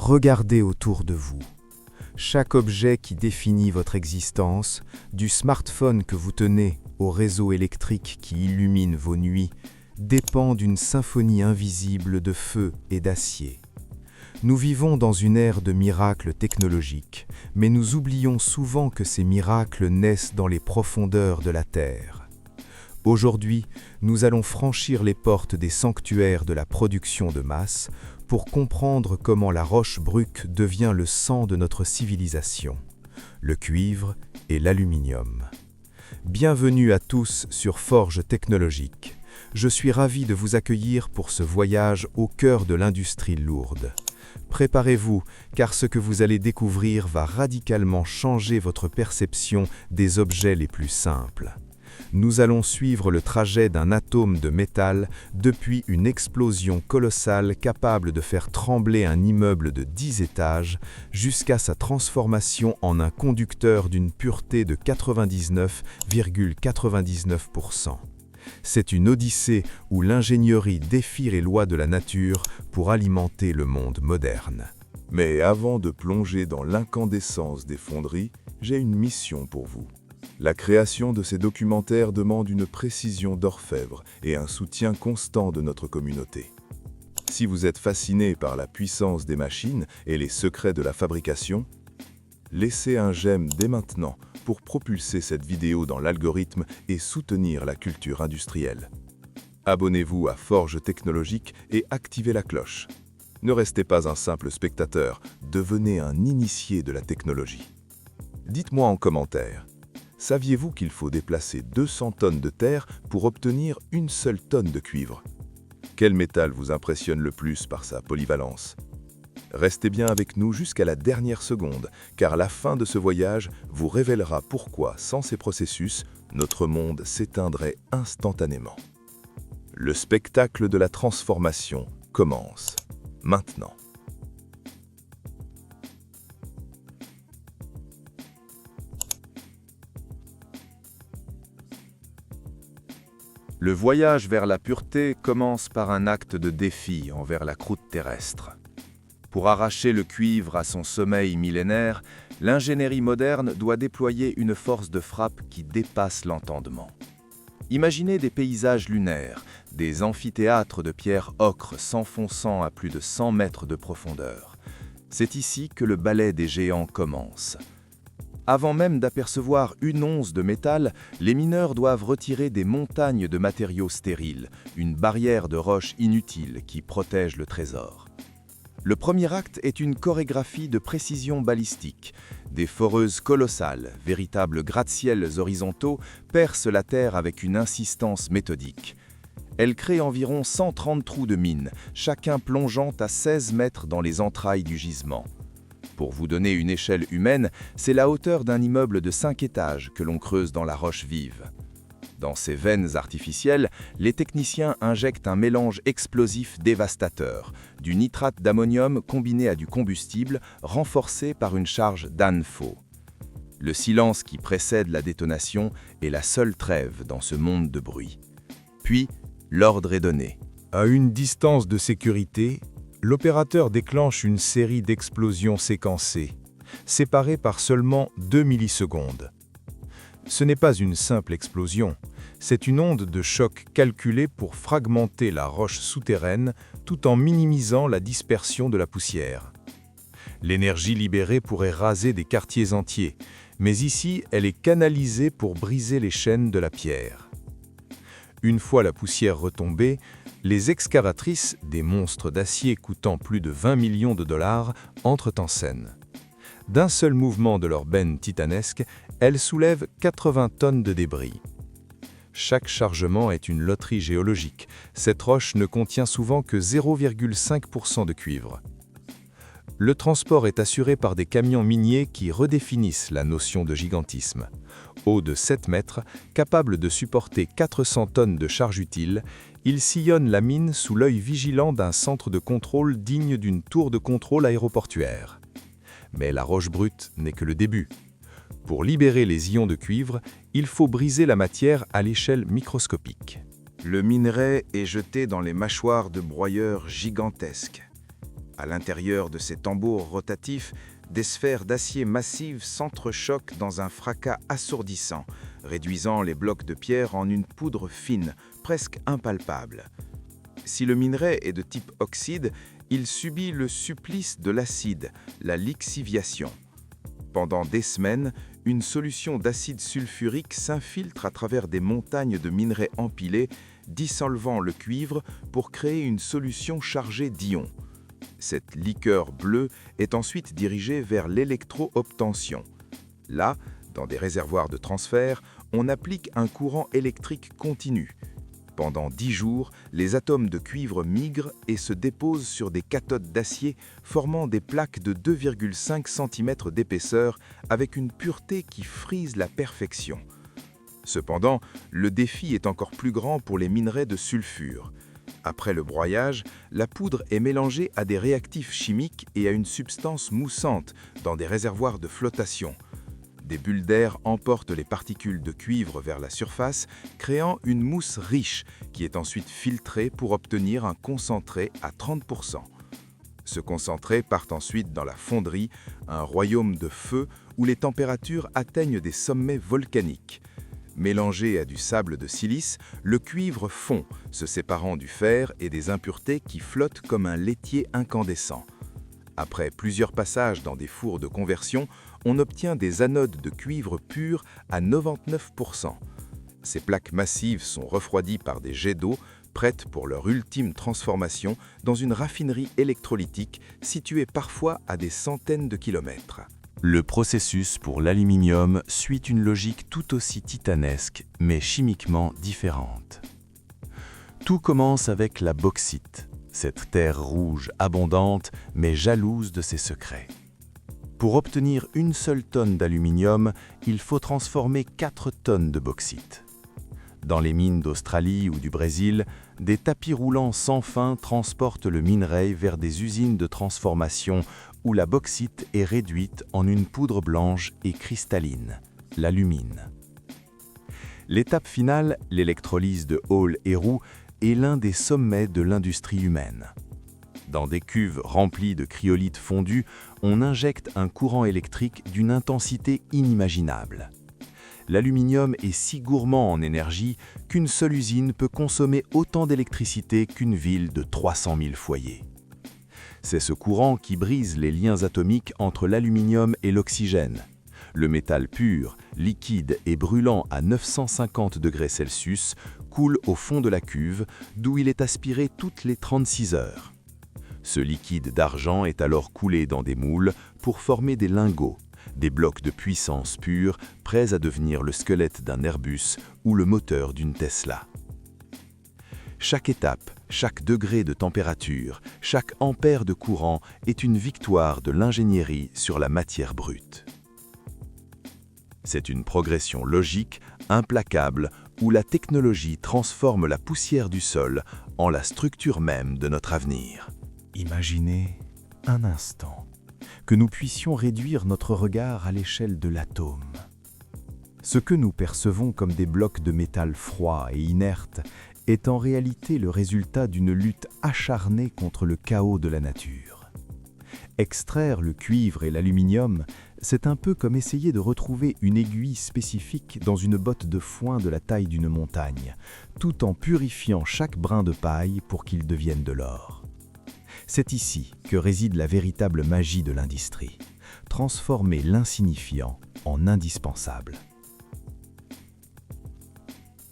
Regardez autour de vous. Chaque objet qui définit votre existence, du smartphone que vous tenez au réseau électrique qui illumine vos nuits, dépend d'une symphonie invisible de feu et d'acier. Nous vivons dans une ère de miracles technologiques, mais nous oublions souvent que ces miracles naissent dans les profondeurs de la Terre. Aujourd'hui, nous allons franchir les portes des sanctuaires de la production de masse pour comprendre comment la roche brute devient le sang de notre civilisation, le cuivre et l'aluminium. Bienvenue à tous sur Forge Technologique. Je suis ravi de vous accueillir pour ce voyage au cœur de l'industrie lourde. Préparez-vous, car ce que vous allez découvrir va radicalement changer votre perception des objets les plus simples. Nous allons suivre le trajet d'un atome de métal depuis une explosion colossale capable de faire trembler un immeuble de 10 étages jusqu'à sa transformation en un conducteur d'une pureté de 99,99%. C'est une odyssée où l'ingénierie défie les lois de la nature pour alimenter le monde moderne. Mais avant de plonger dans l'incandescence des fonderies, j'ai une mission pour vous. La création de ces documentaires demande une précision d'orfèvre et un soutien constant de notre communauté. Si vous êtes fasciné par la puissance des machines et les secrets de la fabrication, laissez un j'aime dès maintenant pour propulser cette vidéo dans l'algorithme et soutenir la culture industrielle. Abonnez-vous à Forge Technologique et activez la cloche. Ne restez pas un simple spectateur, devenez un initié de la technologie. Dites-moi en commentaire, saviez-vous qu'il faut déplacer 200 tonnes de terre pour obtenir une seule tonne de cuivre? Quel métal vous impressionne le plus par sa polyvalence? Restez bien avec nous jusqu'à la dernière seconde, car la fin de ce voyage vous révélera pourquoi, sans ces processus, notre monde s'éteindrait instantanément. Le spectacle de la transformation commence maintenant. Le voyage vers la pureté commence par un acte de défi envers la croûte terrestre. Pour arracher le cuivre à son sommeil millénaire, l'ingénierie moderne doit déployer une force de frappe qui dépasse l'entendement. Imaginez des paysages lunaires, des amphithéâtres de pierre ocre s'enfonçant à plus de 100 mètres de profondeur. C'est ici que le ballet des géants commence. Avant même d'apercevoir une once de métal, les mineurs doivent retirer des montagnes de matériaux stériles, une barrière de roches inutile qui protège le trésor. Le premier acte est une chorégraphie de précision balistique. Des foreuses colossales, véritables gratte-ciels horizontaux, percent la terre avec une insistance méthodique. Elles créent environ 130 trous de mine, chacun plongeant à 16 mètres dans les entrailles du gisement. Pour vous donner une échelle humaine, c'est la hauteur d'un immeuble de 5 étages que l'on creuse dans la roche vive. Dans ces veines artificielles, les techniciens injectent un mélange explosif dévastateur, du nitrate d'ammonium combiné à du combustible, renforcé par une charge d'ANFO. Le silence qui précède la détonation est la seule trêve dans ce monde de bruit. Puis, l'ordre est donné. À une distance de sécurité, l'opérateur déclenche une série d'explosions séquencées, séparées par seulement 2 millisecondes. Ce n'est pas une simple explosion, c'est une onde de choc calculée pour fragmenter la roche souterraine tout en minimisant la dispersion de la poussière. L'énergie libérée pourrait raser des quartiers entiers, mais ici, elle est canalisée pour briser les chaînes de la pierre. Une fois la poussière retombée, les excavatrices, des monstres d'acier coûtant plus de 20 millions de dollars, entrent en scène. D'un seul mouvement de leur benne titanesque, elles soulèvent 80 tonnes de débris. Chaque chargement est une loterie géologique. Cette roche ne contient souvent que 0,5% de cuivre. Le transport est assuré par des camions miniers qui redéfinissent la notion de gigantisme. Hauts de 7 mètres, capables de supporter 400 tonnes de charge utile, ils sillonnent la mine sous l'œil vigilant d'un centre de contrôle digne d'une tour de contrôle aéroportuaire. Mais la roche brute n'est que le début. Pour libérer les ions de cuivre, il faut briser la matière à l'échelle microscopique. Le minerai est jeté dans les mâchoires de broyeurs gigantesques. À l'intérieur de ces tambours rotatifs, des sphères d'acier massives s'entrechoquent dans un fracas assourdissant, réduisant les blocs de pierre en une poudre fine, presque impalpable. Si le minerai est de type oxyde, il subit le supplice de l'acide, la lixiviation. Pendant des semaines, une solution d'acide sulfurique s'infiltre à travers des montagnes de minerais empilés, dissolvant le cuivre pour créer une solution chargée d'ions. Cette liqueur bleue est ensuite dirigée vers l'électro-obtention. Là, dans des réservoirs de transfert, on applique un courant électrique continu. Pendant 10 jours, les atomes de cuivre migrent et se déposent sur des cathodes d'acier, formant des plaques de 2,5 cm d'épaisseur avec une pureté qui frise la perfection. Cependant, le défi est encore plus grand pour les minerais de sulfure. Après le broyage, la poudre est mélangée à des réactifs chimiques et à une substance moussante dans des réservoirs de flottation. Des bulles d'air emportent les particules de cuivre vers la surface, créant une mousse riche qui est ensuite filtrée pour obtenir un concentré à 30%. Ce concentré part ensuite dans la fonderie, un royaume de feu où les températures atteignent des sommets volcaniques. Mélangé à du sable de silice, le cuivre fond, se séparant du fer et des impuretés qui flottent comme un laitier incandescent. Après plusieurs passages dans des fours de conversion, on obtient des anodes de cuivre pur à 99%. Ces plaques massives sont refroidies par des jets d'eau, prêtes pour leur ultime transformation dans une raffinerie électrolytique située parfois à des centaines de kilomètres. Le processus pour l'aluminium suit une logique tout aussi titanesque, mais chimiquement différente. Tout commence avec la bauxite, cette terre rouge abondante, mais jalouse de ses secrets. Pour obtenir une seule tonne d'aluminium, il faut transformer 4 tonnes de bauxite. Dans les mines d'Australie ou du Brésil, des tapis roulants sans fin transportent le minerai vers des usines de transformation où la bauxite est réduite en une poudre blanche et cristalline, l'alumine. L'étape finale, l'électrolyse de Hall et Roux, est l'un des sommets de l'industrie humaine. Dans des cuves remplies de cryolite fondu, on injecte un courant électrique d'une intensité inimaginable. L'aluminium est si gourmand en énergie qu'une seule usine peut consommer autant d'électricité qu'une ville de 300 000 foyers. C'est ce courant qui brise les liens atomiques entre l'aluminium et l'oxygène. Le métal pur, liquide et brûlant à 950 degrés Celsius coule au fond de la cuve, d'où il est aspiré toutes les 36 heures. Ce liquide d'argent est alors coulé dans des moules pour former des lingots, des blocs de puissance pure prêts à devenir le squelette d'un Airbus ou le moteur d'une Tesla. Chaque étape, chaque degré de température, chaque ampère de courant est une victoire de l'ingénierie sur la matière brute. C'est une progression logique, implacable, où la technologie transforme la poussière du sol en la structure même de notre avenir. Imaginez un instant que nous puissions réduire notre regard à l'échelle de l'atome. Ce que nous percevons comme des blocs de métal froid et inerte est en réalité le résultat d'une lutte acharnée contre le chaos de la nature. Extraire le cuivre et l'aluminium, c'est un peu comme essayer de retrouver une aiguille spécifique dans une botte de foin de la taille d'une montagne, tout en purifiant chaque brin de paille pour qu'il devienne de l'or. C'est ici que réside la véritable magie de l'industrie, transformer l'insignifiant en indispensable.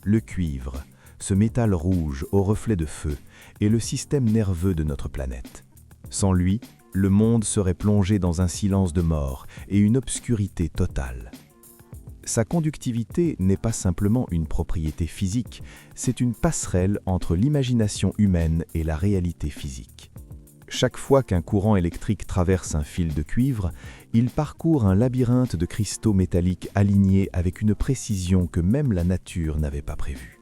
Le cuivre, ce métal rouge au reflet de feu, est le système nerveux de notre planète. Sans lui, le monde serait plongé dans un silence de mort et une obscurité totale. Sa conductivité n'est pas simplement une propriété physique, c'est une passerelle entre l'imagination humaine et la réalité physique. Chaque fois qu'un courant électrique traverse un fil de cuivre, il parcourt un labyrinthe de cristaux métalliques alignés avec une précision que même la nature n'avait pas prévue.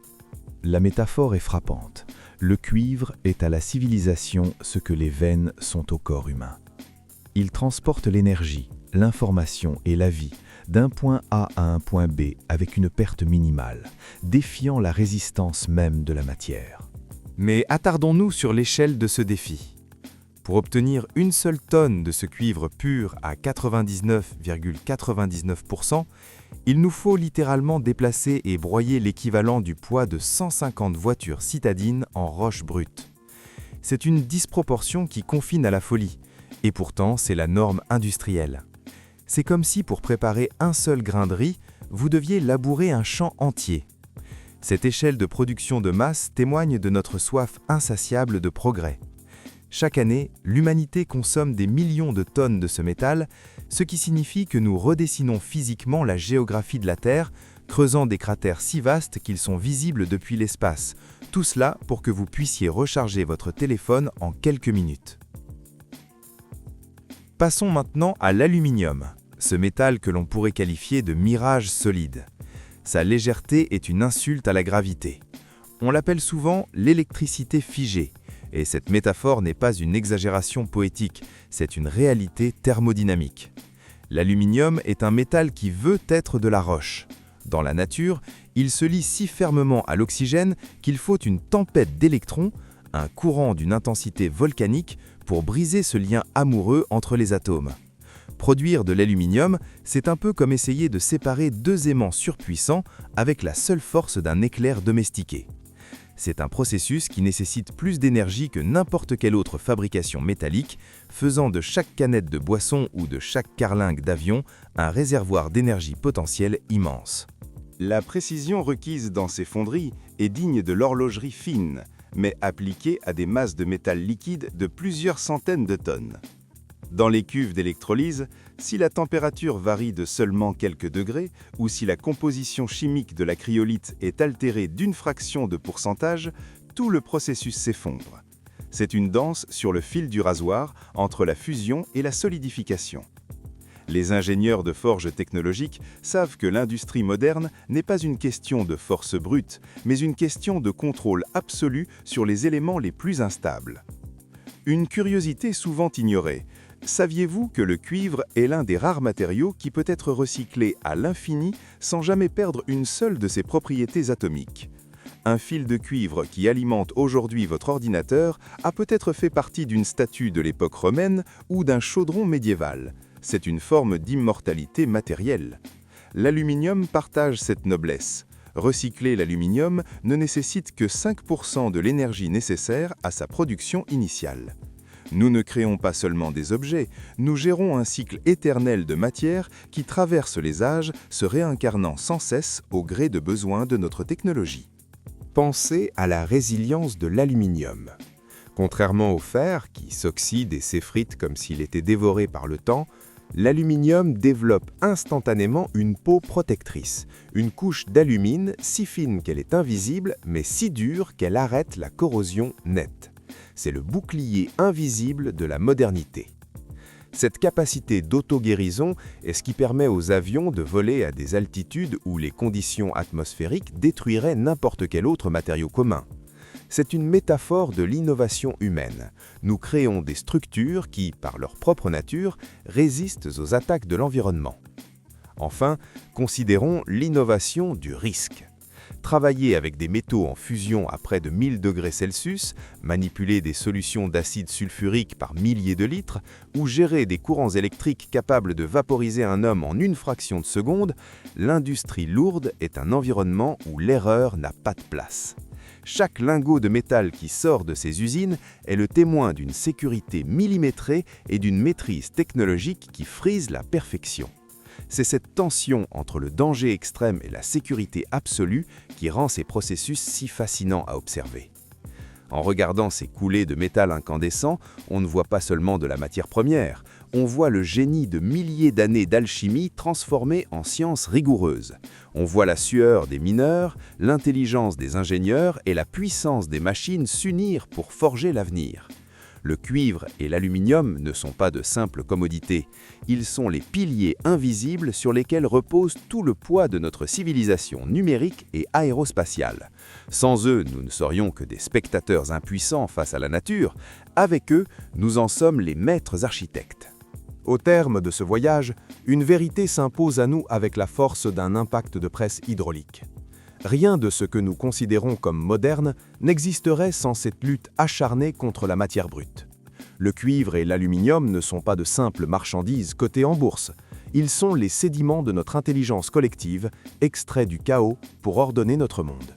La métaphore est frappante. Le cuivre est à la civilisation ce que les veines sont au corps humain. Il transporte l'énergie, l'information et la vie d'un point A à un point B avec une perte minimale, défiant la résistance même de la matière. Mais attardons-nous sur l'échelle de ce défi. Pour obtenir une seule tonne de ce cuivre pur à 99,99%, il nous faut littéralement déplacer et broyer l'équivalent du poids de 150 voitures citadines en roche brute. C'est une disproportion qui confine à la folie, et pourtant c'est la norme industrielle. C'est comme si pour préparer un seul grain de riz, vous deviez labourer un champ entier. Cette échelle de production de masse témoigne de notre soif insatiable de progrès. Chaque année, l'humanité consomme des millions de tonnes de ce métal, ce qui signifie que nous redessinons physiquement la géographie de la Terre, creusant des cratères si vastes qu'ils sont visibles depuis l'espace. Tout cela pour que vous puissiez recharger votre téléphone en quelques minutes. Passons maintenant à l'aluminium, ce métal que l'on pourrait qualifier de mirage solide. Sa légèreté est une insulte à la gravité. On l'appelle souvent l'électricité figée. Et cette métaphore n'est pas une exagération poétique, c'est une réalité thermodynamique. L'aluminium est un métal qui veut être de la roche. Dans la nature, il se lie si fermement à l'oxygène qu'il faut une tempête d'électrons, un courant d'une intensité volcanique, pour briser ce lien amoureux entre les atomes. Produire de l'aluminium, c'est un peu comme essayer de séparer deux aimants surpuissants avec la seule force d'un éclair domestiqué. C'est un processus qui nécessite plus d'énergie que n'importe quelle autre fabrication métallique, faisant de chaque canette de boisson ou de chaque carlingue d'avion un réservoir d'énergie potentielle immense. La précision requise dans ces fonderies est digne de l'horlogerie fine, mais appliquée à des masses de métal liquide de plusieurs centaines de tonnes. Dans les cuves d'électrolyse, si la température varie de seulement quelques degrés ou si la composition chimique de la cryolite est altérée d'une fraction de pourcentage, tout le processus s'effondre. C'est une danse sur le fil du rasoir entre la fusion et la solidification. Les ingénieurs de forges technologiques savent que l'industrie moderne n'est pas une question de force brute, mais une question de contrôle absolu sur les éléments les plus instables. Une curiosité souvent ignorée. Saviez-vous que le cuivre est l'un des rares matériaux qui peut être recyclé à l'infini sans jamais perdre une seule de ses propriétés atomiques? Un fil de cuivre qui alimente aujourd'hui votre ordinateur a peut-être fait partie d'une statue de l'époque romaine ou d'un chaudron médiéval. C'est une forme d'immortalité matérielle. L'aluminium partage cette noblesse. Recycler l'aluminium ne nécessite que 5% de l'énergie nécessaire à sa production initiale. Nous ne créons pas seulement des objets, nous gérons un cycle éternel de matière qui traverse les âges, se réincarnant sans cesse au gré de besoins de notre technologie. Pensez à la résilience de l'aluminium. Contrairement au fer, qui s'oxyde et s'effrite comme s'il était dévoré par le temps, l'aluminium développe instantanément une peau protectrice, une couche d'alumine si fine qu'elle est invisible, mais si dure qu'elle arrête la corrosion nette. C'est le bouclier invisible de la modernité. Cette capacité d'auto-guérison est ce qui permet aux avions de voler à des altitudes où les conditions atmosphériques détruiraient n'importe quel autre matériau commun. C'est une métaphore de l'innovation humaine. Nous créons des structures qui, par leur propre nature, résistent aux attaques de l'environnement. Enfin, considérons l'innovation du risque. Travailler avec des métaux en fusion à près de 1000 degrés Celsius, manipuler des solutions d'acide sulfurique par milliers de litres, ou gérer des courants électriques capables de vaporiser un homme en une fraction de seconde, l'industrie lourde est un environnement où l'erreur n'a pas de place. Chaque lingot de métal qui sort de ces usines est le témoin d'une sécurité millimétrée et d'une maîtrise technologique qui frise la perfection. C'est cette tension entre le danger extrême et la sécurité absolue qui rend ces processus si fascinants à observer. En regardant ces coulées de métal incandescent, on ne voit pas seulement de la matière première, on voit le génie de milliers d'années d'alchimie transformé en science rigoureuse. On voit la sueur des mineurs, l'intelligence des ingénieurs et la puissance des machines s'unir pour forger l'avenir. Le cuivre et l'aluminium ne sont pas de simples commodités. Ils sont les piliers invisibles sur lesquels repose tout le poids de notre civilisation numérique et aérospatiale. Sans eux, nous ne serions que des spectateurs impuissants face à la nature. Avec eux, nous en sommes les maîtres architectes. Au terme de ce voyage, une vérité s'impose à nous avec la force d'un impact de presse hydraulique. Rien de ce que nous considérons comme moderne n'existerait sans cette lutte acharnée contre la matière brute. Le cuivre et l'aluminium ne sont pas de simples marchandises cotées en bourse. Ils sont les sédiments de notre intelligence collective, extraits du chaos pour ordonner notre monde.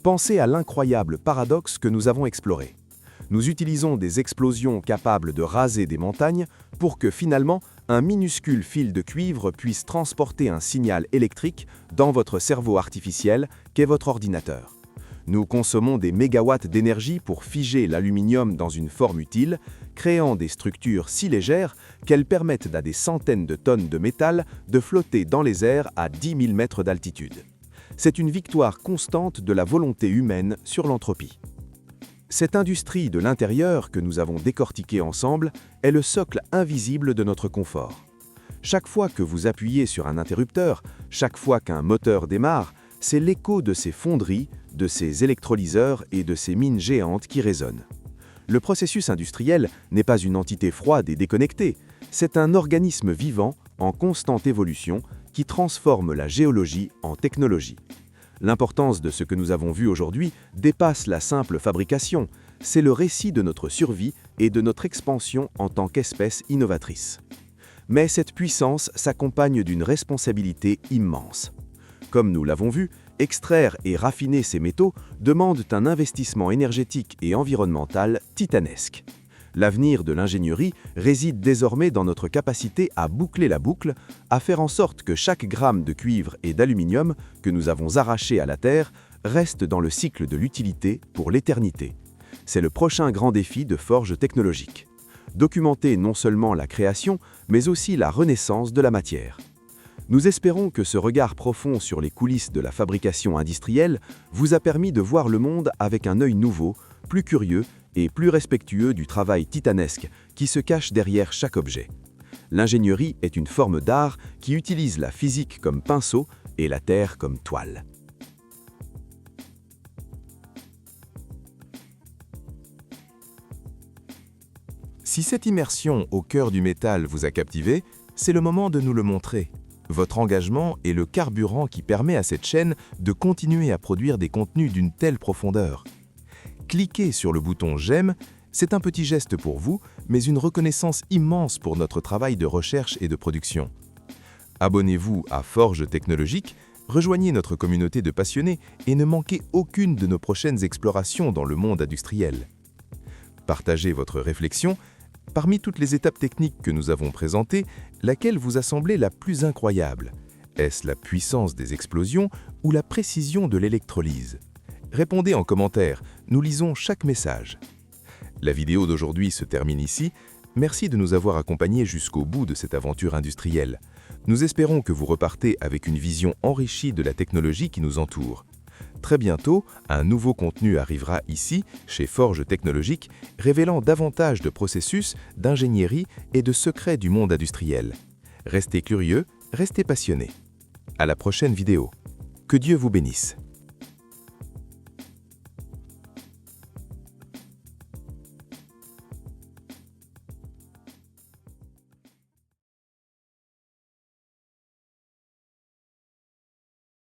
Pensez à l'incroyable paradoxe que nous avons exploré. Nous utilisons des explosions capables de raser des montagnes pour que finalement un minuscule fil de cuivre puisse transporter un signal électrique dans votre cerveau artificiel qu'est votre ordinateur. Nous consommons des mégawatts d'énergie pour figer l'aluminium dans une forme utile, créant des structures si légères qu'elles permettent à des centaines de tonnes de métal de flotter dans les airs à 10 000 mètres d'altitude. C'est une victoire constante de la volonté humaine sur l'entropie. Cette industrie de l'intérieur que nous avons décortiquée ensemble est le socle invisible de notre confort. Chaque fois que vous appuyez sur un interrupteur, chaque fois qu'un moteur démarre, c'est l'écho de ces fonderies, de ces électrolyseurs et de ces mines géantes qui résonnent. Le processus industriel n'est pas une entité froide et déconnectée, c'est un organisme vivant, en constante évolution, qui transforme la géologie en technologie. L'importance de ce que nous avons vu aujourd'hui dépasse la simple fabrication, c'est le récit de notre survie et de notre expansion en tant qu'espèce innovatrice. Mais cette puissance s'accompagne d'une responsabilité immense. Comme nous l'avons vu, extraire et raffiner ces métaux demande un investissement énergétique et environnemental titanesque. L'avenir de l'ingénierie réside désormais dans notre capacité à boucler la boucle, à faire en sorte que chaque gramme de cuivre et d'aluminium que nous avons arraché à la Terre reste dans le cycle de l'utilité pour l'éternité. C'est le prochain grand défi de Forge Technologique. Documenter non seulement la création, mais aussi la renaissance de la matière. Nous espérons que ce regard profond sur les coulisses de la fabrication industrielle vous a permis de voir le monde avec un œil nouveau, plus curieux et plus respectueux du travail titanesque qui se cache derrière chaque objet. L'ingénierie est une forme d'art qui utilise la physique comme pinceau et la terre comme toile. Si cette immersion au cœur du métal vous a captivé, c'est le moment de nous le montrer. Votre engagement est le carburant qui permet à cette chaîne de continuer à produire des contenus d'une telle profondeur. Cliquez sur le bouton « J'aime », c'est un petit geste pour vous, mais une reconnaissance immense pour notre travail de recherche et de production. Abonnez-vous à Forge Technologique, rejoignez notre communauté de passionnés et ne manquez aucune de nos prochaines explorations dans le monde industriel. Partagez votre réflexion. Parmi toutes les étapes techniques que nous avons présentées, laquelle vous a semblé la plus incroyable? Est-ce la puissance des explosions ou la précision de l'électrolyse? Répondez en commentaire, nous lisons chaque message. La vidéo d'aujourd'hui se termine ici. Merci de nous avoir accompagnés jusqu'au bout de cette aventure industrielle. Nous espérons que vous repartez avec une vision enrichie de la technologie qui nous entoure. Très bientôt, un nouveau contenu arrivera ici, chez Forge Technologique, révélant davantage de processus, d'ingénierie et de secrets du monde industriel. Restez curieux, restez passionnés. À la prochaine vidéo. Que Dieu vous bénisse.